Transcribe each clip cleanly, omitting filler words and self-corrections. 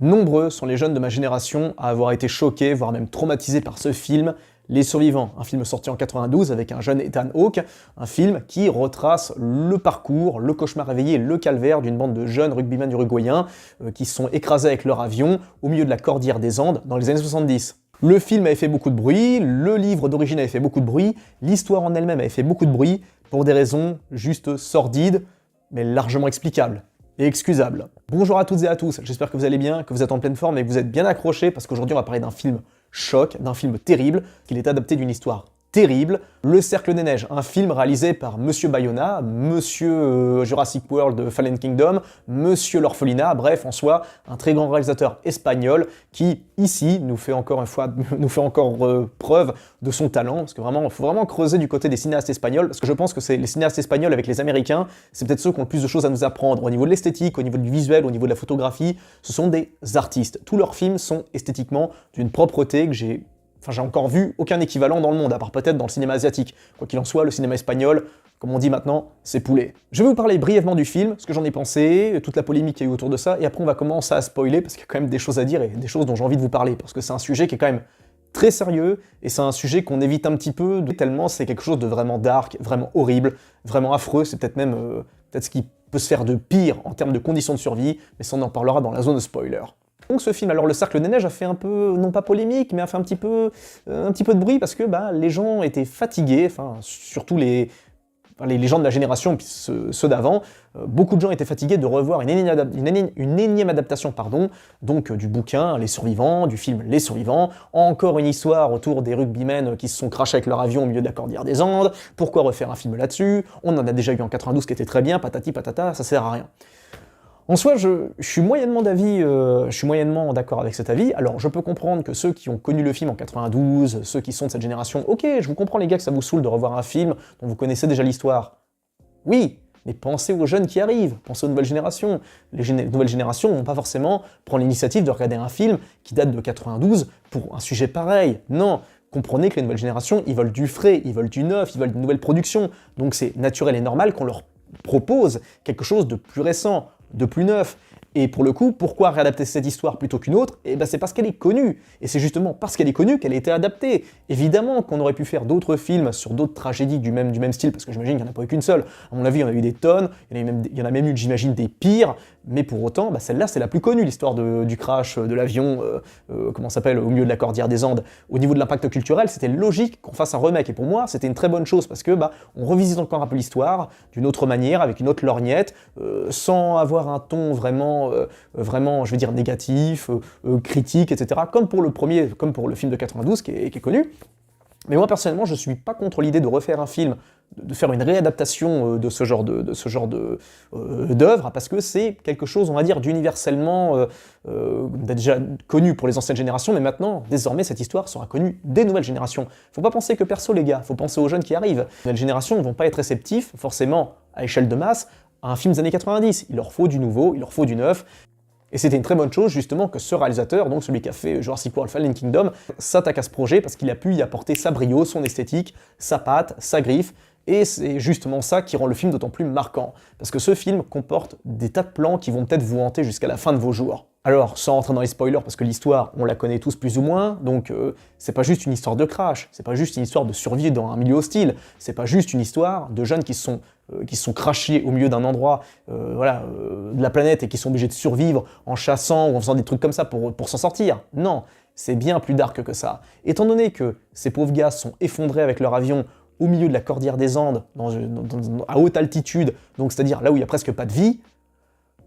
Nombreux sont les jeunes de ma génération à avoir été choqués, voire même traumatisés par ce film, Les Survivants, un film sorti en 92 avec un jeune Ethan Hawke, un film qui retrace le parcours, le cauchemar réveillé, le calvaire d'une bande de jeunes rugbymen uruguayens qui se sont écrasés avec leur avion au milieu de la cordillère des Andes dans les années 70. Le film avait fait beaucoup de bruit, le livre d'origine avait fait beaucoup de bruit, l'histoire en elle-même avait fait beaucoup de bruit, pour des raisons juste sordides, mais largement explicables et excusable. Bonjour à toutes et à tous, j'espère que vous allez bien, que vous êtes en pleine forme et que vous êtes bien accrochés parce qu'aujourd'hui on va parler d'un film choc, d'un film terrible, qu'il est adapté d'une histoire terrible, Le Cercle des Neiges, un film réalisé par Monsieur Bayona, Monsieur Jurassic World Fallen Kingdom, Monsieur l'Orphelinat, bref, en soi, un très grand réalisateur espagnol qui, ici, nous fait encore preuve de son talent, parce que vraiment, il faut vraiment creuser du côté des cinéastes espagnols, parce que je pense que c'est les cinéastes espagnols avec les Américains, c'est peut-être ceux qui ont le plus de choses à nous apprendre, au niveau de l'esthétique, au niveau du visuel, au niveau de la photographie, ce sont des artistes. Tous leurs films sont esthétiquement d'une propreté que j'ai encore vu aucun équivalent dans le monde, à part peut-être dans le cinéma asiatique. Quoi qu'il en soit, le cinéma espagnol, comme on dit maintenant, c'est poulet. Je vais vous parler brièvement du film, ce que j'en ai pensé, toute la polémique qu'il y a eu autour de ça, et après on va commencer à spoiler, parce qu'il y a quand même des choses à dire et des choses dont j'ai envie de vous parler, parce que c'est un sujet qui est quand même très sérieux, et c'est un sujet qu'on évite un petit peu, tellement c'est quelque chose de vraiment dark, vraiment horrible, vraiment affreux, c'est peut-être même ce qui peut se faire de pire en termes de conditions de survie, mais ça on en parlera dans la zone de spoiler. Donc ce film, alors Le Cercle des Neiges a fait un peu, non pas polémique, mais a fait un petit peu de bruit parce que les gens étaient fatigués, enfin surtout les gens de la génération, puis ceux d'avant, beaucoup de gens étaient fatigués de revoir une énième adaptation donc du bouquin Les Survivants, du film Les Survivants, encore une histoire autour des rugbymen qui se sont crashés avec leur avion au milieu de la cordillère des Andes, pourquoi refaire un film là-dessus, on en a déjà eu en 92 qui était très bien, patati patata, ça sert à rien. En soi, je suis moyennement d'accord avec cet avis. Alors, je peux comprendre que ceux qui ont connu le film en 92, ceux qui sont de cette génération, ok, je vous comprends les gars que ça vous saoule de revoir un film dont vous connaissez déjà l'histoire. Oui, mais pensez aux jeunes qui arrivent, pensez aux nouvelles générations. Les nouvelles générations vont pas forcément prendre l'initiative de regarder un film qui date de 92 pour un sujet pareil. Non, comprenez que les nouvelles générations, ils veulent du frais, ils veulent du neuf, ils veulent de nouvelles productions. Donc c'est naturel et normal qu'on leur propose quelque chose de plus récent, de plus neuf. Et pour le coup, pourquoi réadapter cette histoire plutôt qu'une autre? Eh ben c'est parce qu'elle est connue. Et c'est justement parce qu'elle est connue qu'elle a été adaptée. Évidemment qu'on aurait pu faire d'autres films sur d'autres tragédies du même style, parce que j'imagine qu'il n'y en a pas eu qu'une seule. À mon avis, il y en a eu des tonnes, il y en a même eu, j'imagine, des pires, mais pour autant, celle-là, c'est la plus connue, l'histoire du crash de l'avion, au milieu de la cordillère des Andes. Au niveau de l'impact culturel, c'était logique qu'on fasse un remake. Et pour moi, c'était une très bonne chose, parce que on revisite encore un peu l'histoire, d'une autre manière, avec une autre lorgnette, sans avoir un ton vraiment, je veux dire, négatif, critique, etc. Comme pour le film de 92 qui est connu. Mais moi personnellement, je suis pas contre l'idée de refaire un film, de faire une réadaptation de ce genre d'œuvre, parce que c'est quelque chose, on va dire, d'universellement déjà connu pour les anciennes générations, mais maintenant, désormais, cette histoire sera connue des nouvelles générations. Faut pas penser que perso, les gars, faut penser aux jeunes qui arrivent. Les nouvelles générations ne vont pas être réceptifs, forcément, à échelle de masse, à un film des années 90. Il leur faut du nouveau, il leur faut du neuf. Et c'était une très bonne chose, justement, que ce réalisateur, donc celui qui a fait Jurassic World Fallen Kingdom, s'attaque à ce projet parce qu'il a pu y apporter sa brio, son esthétique, sa patte, sa griffe, et c'est justement ça qui rend le film d'autant plus marquant. Parce que ce film comporte des tas de plans qui vont peut-être vous hanter jusqu'à la fin de vos jours. Alors, sans rentrer dans les spoilers, parce que l'histoire, on la connaît tous plus ou moins, donc c'est pas juste une histoire de crash, c'est pas juste une histoire de survie dans un milieu hostile, c'est pas juste une histoire de jeunes qui se sont crashés au milieu d'un endroit de la planète et qui sont obligés de survivre en chassant ou en faisant des trucs comme ça pour s'en sortir. Non, c'est bien plus dark que ça. Étant donné que ces pauvres gars sont effondrés avec leur avion au milieu de la cordillère des Andes, à haute altitude, donc c'est-à-dire là où il n'y a presque pas de vie,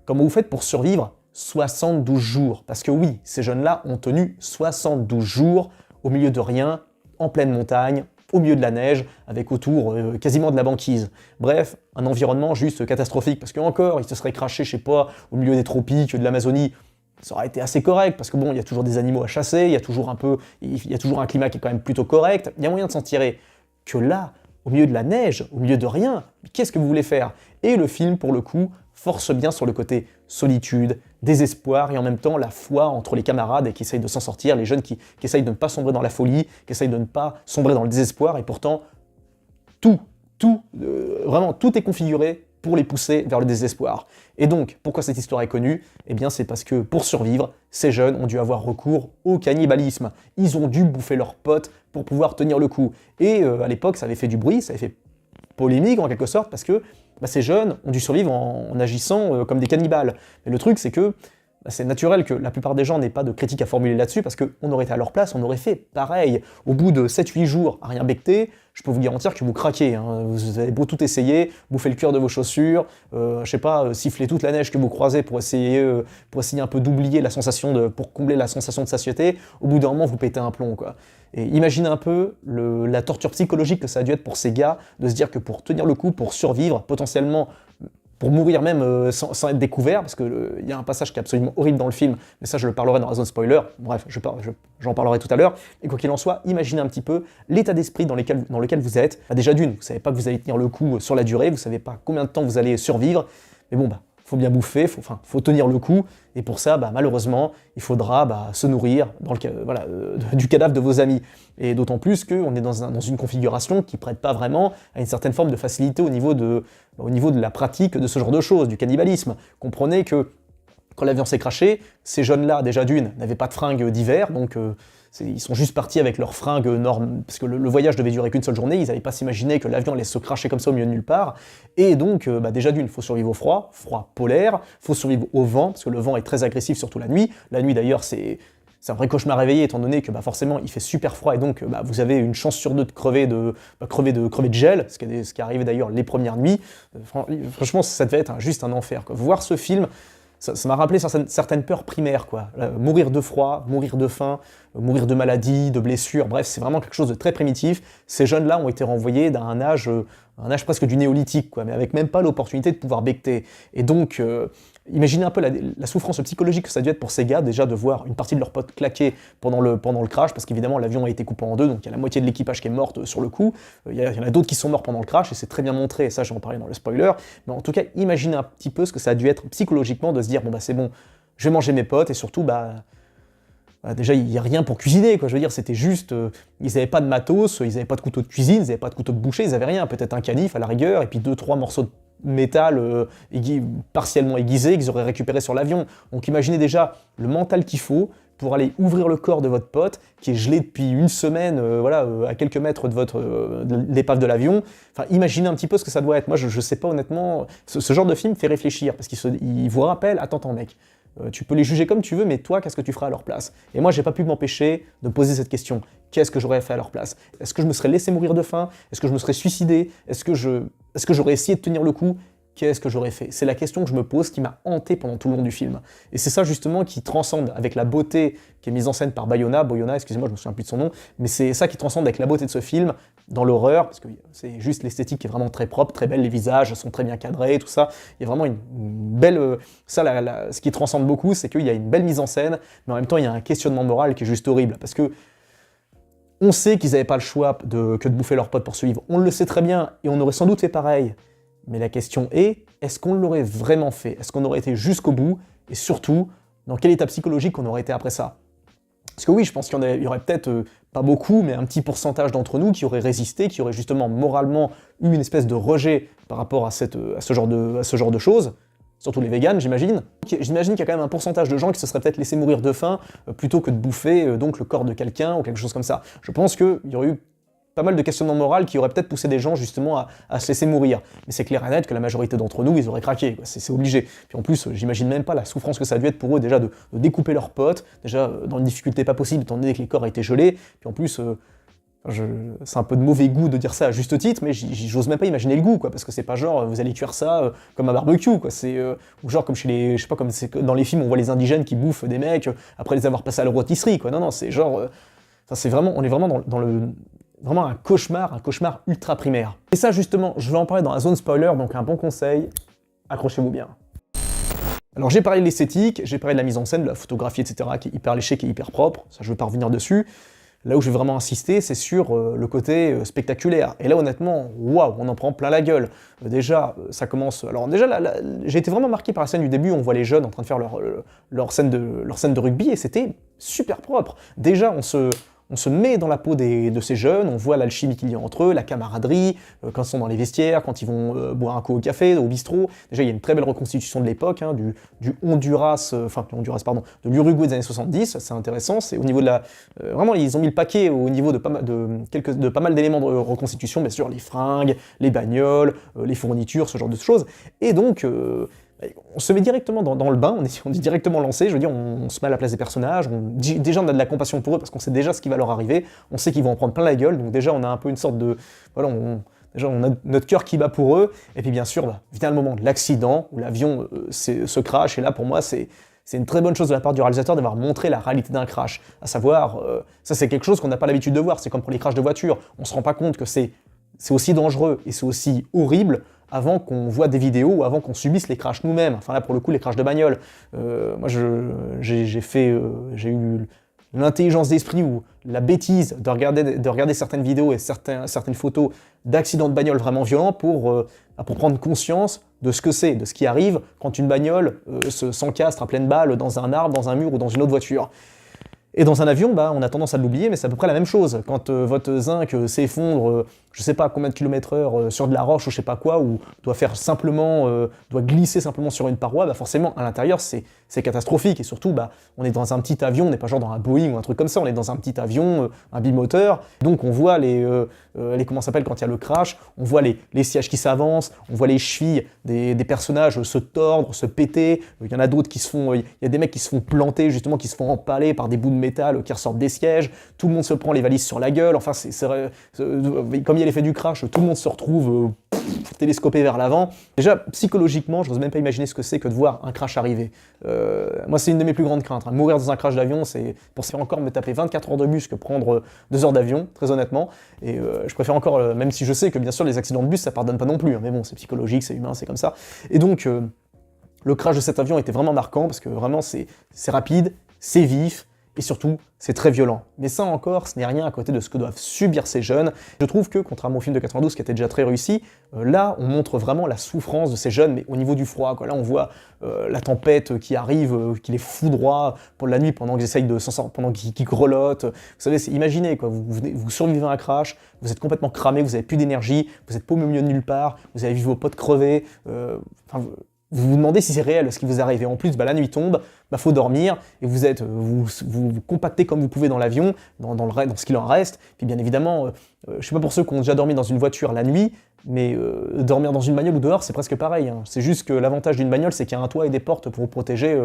comment vous faites pour survivre 72 jours? Parce que oui, ces jeunes-là ont tenu 72 jours au milieu de rien, en pleine montagne, au milieu de la neige, avec autour quasiment de la banquise. Bref, un environnement juste catastrophique, parce qu'encore, ils se seraient crashés, je sais pas, au milieu des tropiques, de l'Amazonie, ça aurait été assez correct, parce que bon, il y a toujours des animaux à chasser, il y a toujours un climat qui est quand même plutôt correct, il y a moyen de s'en tirer. Que là, au milieu de la neige, au milieu de rien, qu'est-ce que vous voulez faire? Et le film, pour le coup, force bien sur le côté solitude, désespoir et en même temps la foi entre les camarades et qui essayent de s'en sortir, les jeunes qui essayent de ne pas sombrer dans la folie, qui essayent de ne pas sombrer dans le désespoir, et pourtant, vraiment tout est configuré pour les pousser vers le désespoir. Et donc, pourquoi cette histoire est connue? Eh bien, c'est parce que pour survivre, ces jeunes ont dû avoir recours au cannibalisme. Ils ont dû bouffer leurs potes pour pouvoir tenir le coup. Et à l'époque, ça avait fait du bruit, ça avait fait polémique en quelque sorte, parce que ces jeunes ont dû survivre en agissant comme des cannibales. Mais le truc, c'est que c'est naturel que la plupart des gens n'aient pas de critique à formuler là-dessus, parce qu'on aurait été à leur place, on aurait fait pareil. Au bout de 7-8 jours à rien becter, je peux vous garantir que vous craquez. Hein. Vous avez beau tout essayer, bouffer le cuir de vos chaussures, je sais pas, siffler toute la neige que vous croisez pour essayer un peu d'oublier la sensation pour combler la sensation de satiété, au bout d'un moment vous pétez un plomb, quoi. Et imaginez un peu la torture psychologique que ça a dû être pour ces gars, de se dire que pour tenir le coup, pour survivre, potentiellement pour mourir même sans être découvert, parce qu'il y a un passage qui est absolument horrible dans le film, mais ça je le parlerai dans la zone spoiler, bref, j'en parlerai tout à l'heure, et quoi qu'il en soit, imaginez un petit peu l'état d'esprit dans lequel vous êtes. Déjà d'une, vous savez pas que vous allez tenir le coup sur la durée, vous savez pas combien de temps vous allez survivre, mais bon, faut bien bouffer, faut tenir le coup, et pour ça, malheureusement, il faudra se nourrir du cadavre de vos amis. Et d'autant plus qu'on est dans une configuration qui prête pas vraiment à une certaine forme de facilité au niveau de la pratique de ce genre de choses, du cannibalisme. Comprenez que quand l'avion s'est crashé, ces jeunes-là, déjà d'une, n'avaient pas de fringues d'hiver, donc ils sont juste partis avec leurs fringues normes, parce que le voyage devait durer qu'une seule journée, ils n'avaient pas s'imaginer que l'avion allait se crasher comme ça au milieu de nulle part, et donc déjà d'une, il faut survivre au froid polaire, il faut survivre au vent, parce que le vent est très agressif, surtout la nuit d'ailleurs c'est un vrai cauchemar réveillé, étant donné que forcément il fait super froid, et donc vous avez une chance sur deux de crever de gel, ce qui est arrivé d'ailleurs les premières nuits. Franchement ça devait être juste un enfer, quoi. Voir ce film, ça m'a rappelé certaines peurs primaires, quoi. Mourir de froid, mourir de faim, mourir de maladie, de blessures, bref, c'est vraiment quelque chose de très primitif. Ces jeunes-là ont été renvoyés d'un âge presque du néolithique, quoi, mais avec même pas l'opportunité de pouvoir becter. Et donc, imaginez un peu la souffrance psychologique que ça a dû être pour ces gars, déjà de voir une partie de leurs potes claquer pendant le crash, parce qu'évidemment l'avion a été coupé en deux, donc il y a la moitié de l'équipage qui est morte sur le coup, il y en a d'autres qui sont morts pendant le crash, et c'est très bien montré, et ça je vais en parler dans le spoiler, mais en tout cas, imaginez un petit peu ce que ça a dû être psychologiquement de se dire, c'est bon, je vais manger mes potes, et surtout, déjà, il n'y a rien pour cuisiner, quoi. Je veux dire, c'était juste, ils n'avaient pas de matos, ils n'avaient pas de couteau de cuisine, ils n'avaient pas de couteau de boucher, ils n'avaient rien, peut-être un canif à la rigueur, et puis 2-3 morceaux de métal partiellement aiguisé qu'ils auraient récupéré sur l'avion. Donc imaginez déjà le mental qu'il faut pour aller ouvrir le corps de votre pote qui est gelé depuis une semaine, à quelques mètres de l'épave de l'avion. Enfin, imaginez un petit peu ce que ça doit être. Moi, je sais pas honnêtement. Ce genre de film fait réfléchir parce qu'il vous rappelle, attends mec. Tu peux les juger comme tu veux, mais toi, qu'est-ce que tu feras à leur place? Et moi, j'ai pas pu m'empêcher de me poser cette question. Qu'est-ce que j'aurais fait à leur place? Est-ce que je me serais laissé mourir de faim? Est-ce que je me serais suicidé? Est-ce que j'aurais essayé de tenir le coup? Qu'est-ce que j'aurais fait? C'est la question que je me pose, qui m'a hanté pendant tout le long du film. Et c'est ça justement qui transcende avec la beauté qui est mise en scène par Boyona, excusez-moi, je me souviens plus de son nom, mais c'est ça qui transcende avec la beauté de ce film, dans l'horreur, parce que c'est juste l'esthétique qui est vraiment très propre, très belle, les visages sont très bien cadrés, tout ça. Il y a vraiment une belle... ce qui transcende beaucoup, c'est qu'il y a une belle mise en scène, mais en même temps, il y a un questionnement moral qui est juste horrible, parce que on sait qu'ils n'avaient pas le choix que de bouffer leurs potes pour survivre. On le sait très bien, et on aurait sans doute fait pareil. Mais la question est-ce qu'on l'aurait vraiment fait? Est-ce qu'on aurait été jusqu'au bout? Et surtout, dans quel état psychologique on aurait été après ça? Parce que oui, je pense qu'il y aurait peut-être, pas beaucoup, mais un petit pourcentage d'entre nous qui auraient résisté, qui auraient justement moralement eu une espèce de rejet par rapport à ce genre de choses. Surtout les véganes, j'imagine. J'imagine qu'il y a quand même un pourcentage de gens qui se seraient peut-être laissés mourir de faim plutôt que de bouffer donc le corps de quelqu'un ou quelque chose comme ça. Je pense qu'il y aurait eu pas mal de questionnements moraux qui auraient peut-être poussé des gens justement à se laisser mourir. Mais c'est clair et net que la majorité d'entre nous, ils auraient craqué, c'est obligé. Puis en plus, j'imagine même pas la souffrance que ça a dû être pour eux déjà de découper leurs potes, déjà dans une difficulté pas possible étant donné que les corps étaient gelés, puis en plus... c'est un peu de mauvais goût de dire ça à juste titre, mais j'ose même pas imaginer le goût, quoi, parce que c'est pas genre vous allez cuire ça comme un barbecue, quoi. C'est ou genre comme chez les, je sais pas, comme dans les films on voit les indigènes qui bouffent des mecs après les avoir passés à la rôtisserie, quoi. Non, c'est genre, c'est vraiment, on est vraiment dans vraiment un cauchemar ultra primaire. Et ça justement, je vais en parler dans la zone spoiler, donc un bon conseil, accrochez-vous bien. Alors j'ai parlé de l'esthétique, j'ai parlé de la mise en scène, de la photographie, etc., qui est hyper léchée, qui est hyper propre, ça je vais pas revenir dessus. Là où je vais vraiment insister, c'est sur le côté spectaculaire. Et là, honnêtement, waouh, on en prend plein la gueule. Déjà, ça commence... Alors déjà, j'ai été vraiment marqué par la scène du début, on voit les jeunes en train de faire leur scène de rugby, et c'était super propre. Déjà, on se met dans la peau de ces jeunes, on voit l'alchimie qu'il y a entre eux, la camaraderie, quand ils sont dans les vestiaires, quand ils vont boire un coup au café, au bistrot. Déjà, il y a une très belle reconstitution de l'époque, hein, du Honduras, de l'Uruguay des années 70, c'est intéressant, c'est au niveau de la... vraiment, ils ont mis le paquet au niveau de pas mal d'éléments de reconstitution, bien sûr, les fringues, les bagnoles, les fournitures, ce genre de choses. Et donc, on se met directement dans le bain, on est directement lancé, je veux dire, on se met à la place des personnages, déjà on a de la compassion pour eux parce qu'on sait déjà ce qui va leur arriver, on sait qu'ils vont en prendre plein la gueule, donc déjà on a un peu une sorte de... Voilà, déjà on a notre cœur qui bat pour eux, et puis bien sûr, vient le moment de l'accident, où l'avion se crash, et là pour moi c'est une très bonne chose de la part du réalisateur d'avoir montré la réalité d'un crash, à savoir, ça c'est quelque chose qu'on n'a pas l'habitude de voir, c'est comme pour les crashs de voiture, on se rend pas compte que c'est aussi dangereux et c'est aussi horrible avant qu'on voit des vidéos ou avant qu'on subisse les crashs nous-mêmes. Enfin là, pour le coup, les crashs de bagnole. Moi, j'ai eu l'intelligence d'esprit ou la bêtise de regarder certaines vidéos et certaines photos d'accidents de bagnole vraiment violents pour prendre conscience de ce que c'est, de ce qui arrive quand une bagnole s'encastre à pleine balle dans un arbre, dans un mur ou dans une autre voiture. Et dans un avion, on a tendance à l'oublier, mais c'est à peu près la même chose. Quand votre zinc s'effondre, je sais pas combien de kilomètres heure sur de la roche ou je sais pas quoi, ou doit glisser simplement sur une paroi, forcément à l'intérieur c'est catastrophique. Et surtout, on est dans un petit avion, on n'est pas genre dans un Boeing ou un truc comme ça, on est dans un petit avion, un bimoteur. Donc on voit comment ça s'appelle quand il y a le crash, on voit les sièges qui s'avancent, on voit les chevilles des personnages se tordre, se péter. Il y en a d'autres il y a des mecs qui se font planter justement, qui se font empaler par des bouts de métal qui ressortent des sièges, tout le monde se prend les valises sur la gueule, enfin comme il y a l'effet du crash, tout le monde se retrouve télescopé vers l'avant. Déjà, psychologiquement, je n'ose même pas imaginer ce que c'est que de voir un crash arriver. Moi, c'est une de mes plus grandes craintes. Mourir dans un crash d'avion, c'est pour ça encore me taper 24 heures de bus que prendre 2 heures d'avion, très honnêtement. Et je préfère encore, même si je sais que bien sûr les accidents de bus, ça pardonne pas non plus, hein, mais bon, c'est psychologique, c'est humain, c'est comme ça. Et donc, le crash de cet avion était vraiment marquant parce que vraiment, c'est rapide, c'est vif, et surtout, c'est très violent. Mais ça encore, ce n'est rien à côté de ce que doivent subir ces jeunes. Je trouve que, contrairement au film de 92 qui était déjà très réussi, là, on montre vraiment la souffrance de ces jeunes, mais au niveau du froid, quoi. Là, on voit la tempête qui arrive, qui les foudroie pour la nuit pendant qu'ils essayent de s'en sortir, pendant qu'ils grelottent. Vous savez, imaginez, quoi, vous survivez à un crash, vous êtes complètement cramé, vous n'avez plus d'énergie, vous êtes paumé au milieu de nulle part, vous avez vu vos potes crever, vous vous demandez si c'est réel ce qui vous arrive. Et en plus, la nuit tombe, faut dormir, et vous compactez comme vous pouvez dans l'avion, dans ce qu'il en reste. Puis bien évidemment, je sais pas pour ceux qui ont déjà dormi dans une voiture la nuit, mais dormir dans une bagnole ou dehors, c'est presque pareil, hein. C'est juste que l'avantage d'une bagnole, c'est qu'il y a un toit et des portes pour vous protéger,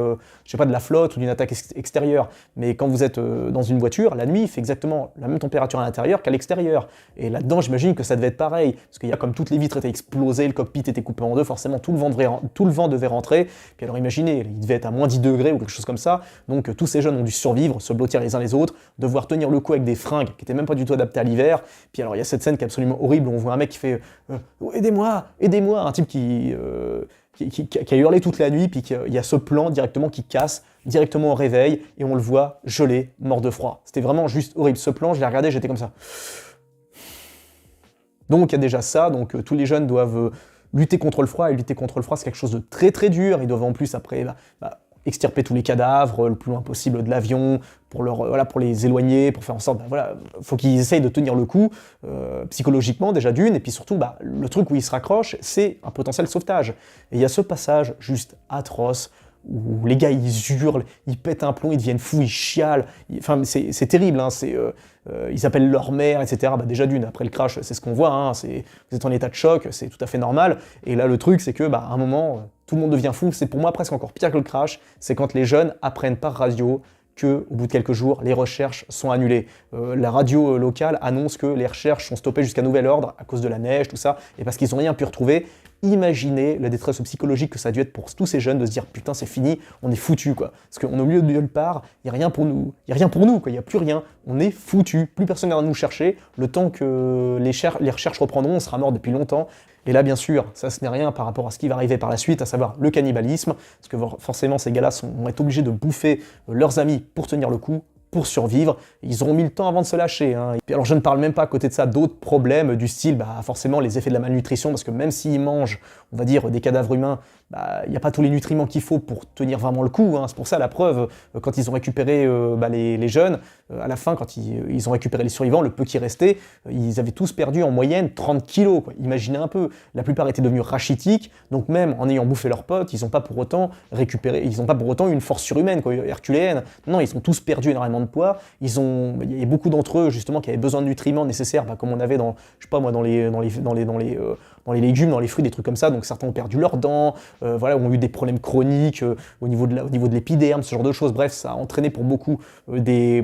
je sais pas, de la flotte ou d'une attaque extérieure. Mais quand vous êtes dans une voiture, la nuit, il fait exactement la même température à l'intérieur qu'à l'extérieur. Et là-dedans, j'imagine que ça devait être pareil, parce qu'il y a comme toutes les vitres étaient explosées, le cockpit était coupé en deux, forcément tout le vent devait rentrer. Puis alors imaginez, il devait être à moins 10 degrés ou quelque chose comme ça. Donc tous ces jeunes ont dû survivre, se blottir les uns les autres, devoir tenir le coup avec des fringues qui étaient même pas du tout adaptées à l'hiver. Puis alors il y a cette scène qui est absolument horrible où on voit un mec qui fait aidez-moi, aidez-moi, un type qui a hurlé toute la nuit, puis il y a ce plan directement qui casse, directement au réveil, et on le voit gelé, mort de froid. C'était vraiment juste horrible. Ce plan, je l'ai regardé, j'étais comme ça. Donc il y a déjà ça, donc tous les jeunes doivent lutter contre le froid, et lutter contre le froid c'est quelque chose de très très dur. Ils doivent en plus après extirper tous les cadavres le plus loin possible de l'avion, pour les éloigner, pour faire en sorte, faut qu'ils essayent de tenir le coup, psychologiquement déjà d'une, et puis surtout, le truc où ils se raccrochent, c'est un potentiel sauvetage. Et il y a ce passage juste atroce, où les gars ils hurlent, ils pètent un plomb, ils deviennent fous, ils chialent, c'est terrible, hein, ils appellent leur mère, etc. Déjà d'une, après le crash, c'est ce qu'on voit, hein, vous êtes en état de choc, c'est tout à fait normal, et là le truc c'est que, à un moment, tout le monde devient fou, c'est pour moi presque encore pire que le crash, c'est quand les jeunes apprennent par radio qu'au bout de quelques jours, les recherches sont annulées. La radio locale annonce que les recherches sont stoppées jusqu'à nouvel ordre à cause de la neige, tout ça, et parce qu'ils n'ont rien pu retrouver. Imaginez la détresse psychologique que ça a dû être pour tous ces jeunes de se dire putain c'est fini, on est foutu quoi. Parce qu'on est au milieu de nulle part, il n'y a rien pour nous, quoi, il n'y a plus rien, on est foutu, plus personne ne va nous chercher, le temps que les recherches reprendront, on sera mort depuis longtemps. Et là, bien sûr, ça ce n'est rien par rapport à ce qui va arriver par la suite, à savoir le cannibalisme, parce que forcément ces gars-là vont être obligés de bouffer leurs amis pour tenir le coup, pour survivre. Ils auront mis le temps avant de se lâcher, hein. Et puis, alors je ne parle même pas à côté de ça d'autres problèmes du style, forcément les effets de la malnutrition, parce que même s'ils mangent, on va dire, des cadavres humains, bah, il n'y a pas tous les nutriments qu'il faut pour tenir vraiment le coup, hein. C'est pour ça, la preuve, quand ils ont récupéré bah, les jeunes, à la fin, quand ils ont récupéré les survivants, le peu qui restait, ils avaient tous perdu en moyenne 30 kilos, quoi. Imaginez un peu, la plupart étaient devenus rachitiques, donc même en ayant bouffé leurs potes, ils n'ont pas pour autant récupéré, ils n'ont pas pour autant eu une force surhumaine, quoi, herculéenne. Non, ils ont tous perdu énormément de poids. Il y a beaucoup d'entre eux justement qui avaient besoin de nutriments nécessaires, bah, comme on avait dans, je sais pas moi, dans les légumes, dans les fruits, des trucs comme ça. Donc certains ont perdu leurs dents, voilà, ont eu des problèmes chroniques au niveau de l'épiderme, ce genre de choses. Bref, ça a entraîné pour beaucoup des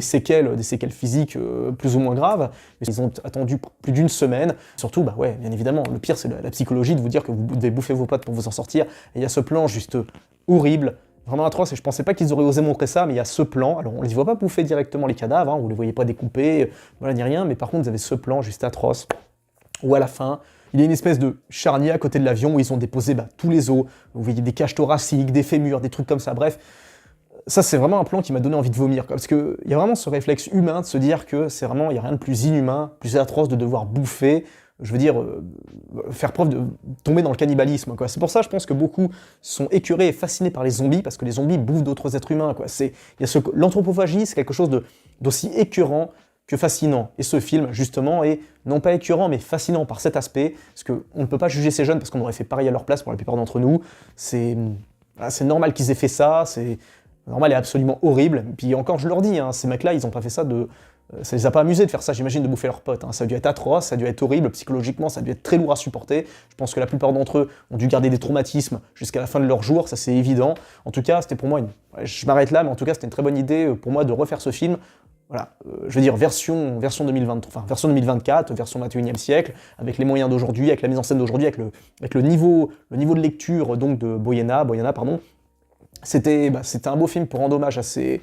séquelles physiques plus ou moins graves. Mais ils ont attendu plus d'une semaine. Surtout, bah ouais, bien évidemment, le pire c'est la psychologie de vous dire que vous devez bouffer vos potes pour vous en sortir. Et il y a ce plan juste horrible, vraiment atroce, et je pensais pas qu'ils auraient osé montrer ça, mais il y a ce plan. Alors on les voit pas bouffer directement les cadavres, hein, vous les voyez pas découpés, voilà, ni rien, mais par contre vous avez ce plan juste atroce, où à la fin, il y a une espèce de charnier à côté de l'avion où ils ont déposé bah, tous les os, vous voyez des cages thoraciques, des fémurs, des trucs comme ça, bref. Ça, c'est vraiment un plan qui m'a donné envie de vomir, quoi, parce qu'il y a vraiment ce réflexe humain de se dire que c'est vraiment, il n'y a rien de plus inhumain, plus atroce de devoir bouffer, je veux dire, faire preuve de tomber dans le cannibalisme, quoi. C'est pour ça, je pense que beaucoup sont écœurés et fascinés par les zombies, parce que les zombies bouffent d'autres êtres humains, quoi. L'anthropophagie, c'est quelque chose d'aussi écœurant que fascinant. Et ce film, justement, est non pas écœurant, mais fascinant par cet aspect, parce qu'on ne peut pas juger ces jeunes, parce qu'on aurait fait pareil à leur place pour la plupart d'entre nous. C'est normal qu'ils aient fait ça, c'est normal et absolument horrible. Puis encore, je leur dis, hein, ces mecs-là, ils n'ont pas fait ça ça les a pas amusés de faire ça, j'imagine, de bouffer leurs potes, hein. Ça a dû être atroce, ça a dû être horrible, psychologiquement, ça a dû être très lourd à supporter. Je pense que la plupart d'entre eux ont dû garder des traumatismes jusqu'à la fin de leur jour, ça c'est évident. En tout cas, c'était pour moi je m'arrête là, mais en tout cas, c'était une très bonne idée pour moi de refaire ce film. Voilà, je veux dire, version 2023, enfin, version 2024, version 21e siècle, avec les moyens d'aujourd'hui, avec la mise en scène d'aujourd'hui, avec le niveau de lecture donc de Boyena, pardon. C'était un beau film pour rendre hommage à ces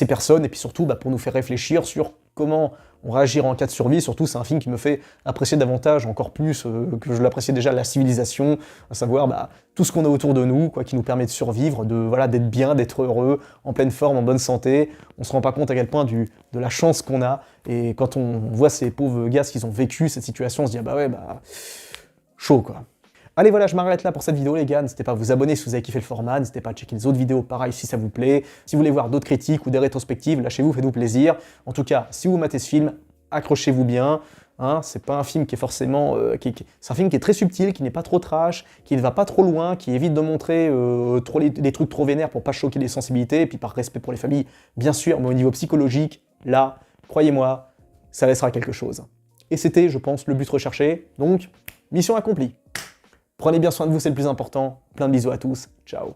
personnes, et puis surtout pour nous faire réfléchir sur comment on réagira en cas de survie. Surtout, c'est un film qui me fait apprécier davantage, encore plus que je l'appréciais déjà, la civilisation, à savoir tout ce qu'on a autour de nous, quoi, qui nous permet de survivre, d'être bien, d'être heureux, en pleine forme, en bonne santé. On se rend pas compte à quel point de la chance qu'on a, et quand on voit ces pauvres gars qui ont vécu cette situation, on se dit, chaud, quoi. Allez, voilà, je m'arrête là pour cette vidéo, les gars. N'hésitez pas à vous abonner si vous avez kiffé le format. N'hésitez pas à checker les autres vidéos pareil si ça vous plaît. Si vous voulez voir d'autres critiques ou des rétrospectives, lâchez-vous, faites-vous plaisir. En tout cas, si vous matez ce film, accrochez-vous bien. Hein, c'est pas un film qui est forcément... c'est un film qui est très subtil, qui n'est pas trop trash, qui ne va pas trop loin, qui évite de montrer des trucs trop vénères pour pas choquer les sensibilités, et puis par respect pour les familles, bien sûr, mais au niveau psychologique, là, croyez-moi, ça laissera quelque chose. Et c'était, je pense, le but recherché. Donc, mission accomplie. Prenez bien soin de vous, c'est le plus important. Plein de bisous à tous. Ciao.